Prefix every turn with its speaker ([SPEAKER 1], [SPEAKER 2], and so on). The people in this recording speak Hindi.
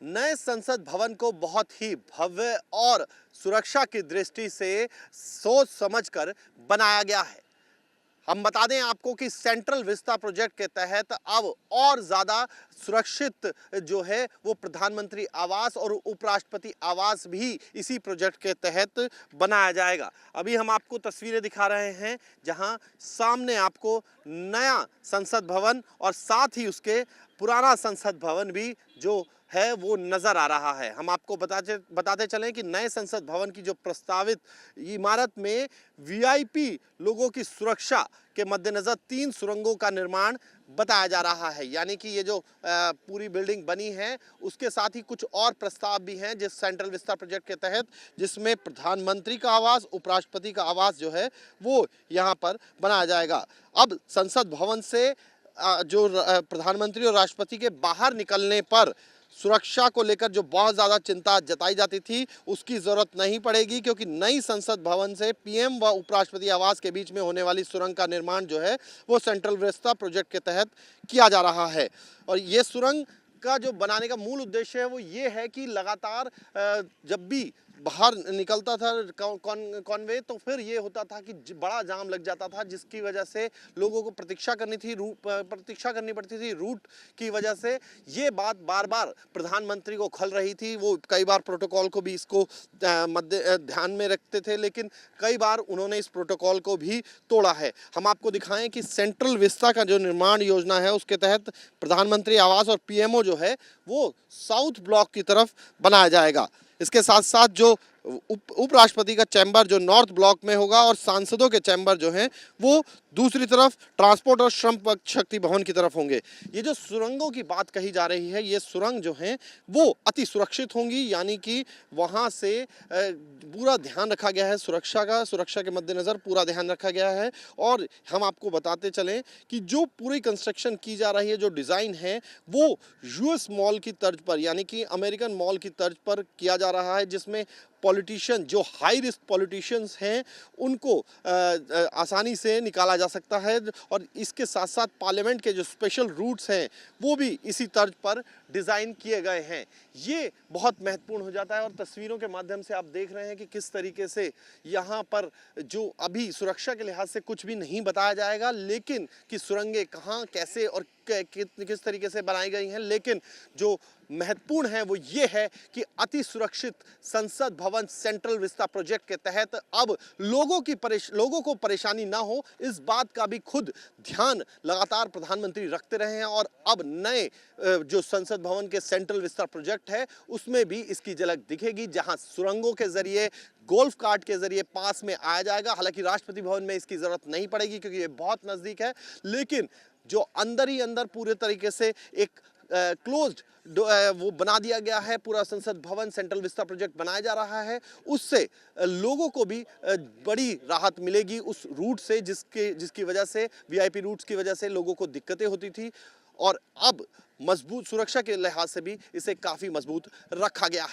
[SPEAKER 1] नए संसद भवन को बहुत ही भव्य और सुरक्षा की दृष्टि से सोच समझकर बनाया गया है। हम बता दें आपको कि सेंट्रल विस्ता प्रोजेक्ट के तहत अब और ज़्यादा सुरक्षित जो है वो प्रधानमंत्री आवास और उपराष्ट्रपति आवास भी इसी प्रोजेक्ट के तहत बनाया जाएगा। अभी हम आपको तस्वीरें दिखा रहे हैं जहां सामने आपको नया संसद भवन और साथ ही उसके पुराना संसद भवन भी जो है वो नजर आ रहा है। हम आपको बताते चलें कि नए संसद भवन की जो प्रस्तावित इमारत में वीआईपी लोगों की सुरक्षा के मद्देनजर 3 सुरंगों का निर्माण बताया जा रहा है। यानी कि ये जो पूरी बिल्डिंग बनी है उसके साथ ही कुछ और प्रस्ताव भी हैं जिस सेंट्रल विस्ता प्रोजेक्ट के तहत, जिसमें प्रधानमंत्री का आवास, उपराष्ट्रपति का आवास जो है वो यहाँ पर बनाया जाएगा। अब संसद भवन से जो प्रधानमंत्री और राष्ट्रपति के बाहर निकलने पर सुरक्षा को लेकर जो बहुत ज़्यादा चिंता जताई जाती थी उसकी ज़रूरत नहीं पड़ेगी, क्योंकि नई संसद भवन से पीएम व उपराष्ट्रपति आवास के बीच में होने वाली सुरंग का निर्माण जो है वो सेंट्रल विस्ता प्रोजेक्ट के तहत किया जा रहा है। और ये सुरंग का जो बनाने का मूल उद्देश्य है वो ये है कि लगातार जब भी बाहर निकलता था कॉनवे तो फिर ये होता था कि बड़ा जाम लग जाता था, जिसकी वजह से लोगों को प्रतीक्षा करनी पड़ती थी रूट की वजह से। ये बात बार बार प्रधानमंत्री को खल रही थी। वो कई बार प्रोटोकॉल को भी इसको ध्यान में रखते थे, लेकिन कई बार उन्होंने इस प्रोटोकॉल को भी तोड़ा है। हम आपको दिखाएं कि सेंट्रल विस्ता का जो निर्माण योजना है उसके तहत प्रधानमंत्री आवास और पीएमओ जो है वो साउथ ब्लॉक की तरफ बनाया जाएगा। इसके साथ साथ जो उपराष्ट्रपति का चैम्बर जो नॉर्थ ब्लॉक में होगा और सांसदों के चैम्बर जो हैं वो दूसरी तरफ ट्रांसपोर्ट और श्रम शक्ति भवन की तरफ होंगे। ये जो सुरंगों की बात कही जा रही है, ये सुरंग जो हैं वो अति सुरक्षित होंगी, यानी कि वहाँ से पूरा ध्यान रखा गया है सुरक्षा के मद्देनज़र पूरा ध्यान रखा गया है। और हम आपको बताते चलें कि जो पूरी कंस्ट्रक्शन की जा रही है, जो डिज़ाइन है वो यूएस मॉल की तर्ज पर यानी कि अमेरिकन मॉल की तर्ज पर किया जा रहा है, जिसमें पॉलिटिशियन जो हाई रिस्क पॉलिटिशियंस हैं उनको आसानी से निकाला जा सकता है। और इसके साथ साथ पार्लियामेंट के जो स्पेशल रूट्स हैं वो भी इसी तर्ज पर डिज़ाइन किए गए हैं। ये बहुत महत्वपूर्ण हो जाता है और तस्वीरों के माध्यम से आप देख रहे हैं कि किस तरीके से यहाँ पर जो अभी सुरक्षा के लिहाज से कुछ भी नहीं बताया जाएगा, लेकिन कि सुरंगें कहाँ, कैसे और किस तरीके से बनाई गई हैं, लेकिन जो महत्वपूर्ण है वो ये है कि अति सुरक्षित संसद भवन सेंट्रल विस्ता प्रोजेक्ट के तहत अब लोगों को परेशानी ना हो, इस बात का भी खुद ध्यान लगातार प्रधानमंत्री रखते रहे हैं। और अब नए जो संसद भवन के सेंट्रल विस्ता प्रोजेक्ट है उसमें भी इसकी झलक दिखेगी, जहां सुरंगों के जरिए, गोल्फ कार्ट के जरिए पास में आया जाएगा। हालांकि राष्ट्रपति भवन में इसकी जरूरत नहीं पड़ेगी क्योंकि ये बहुत नजदीक है, लेकिन जो अंदर ही अंदर पूरे तरीके से एक क्लोज्ड वो बना दिया गया है, पूरा संसद भवन सेंट्रल विस्ता प्रोजेक्ट बनाया जा रहा है, उससे लोगों को भी बड़ी राहत मिलेगी उस रूट से जिसकी वजह से वीआईपी रूट्स की वजह से लोगों को दिक्कतें होती थी। और अब मजबूत सुरक्षा के लिहाज से भी इसे काफ़ी मजबूत रखा गया है।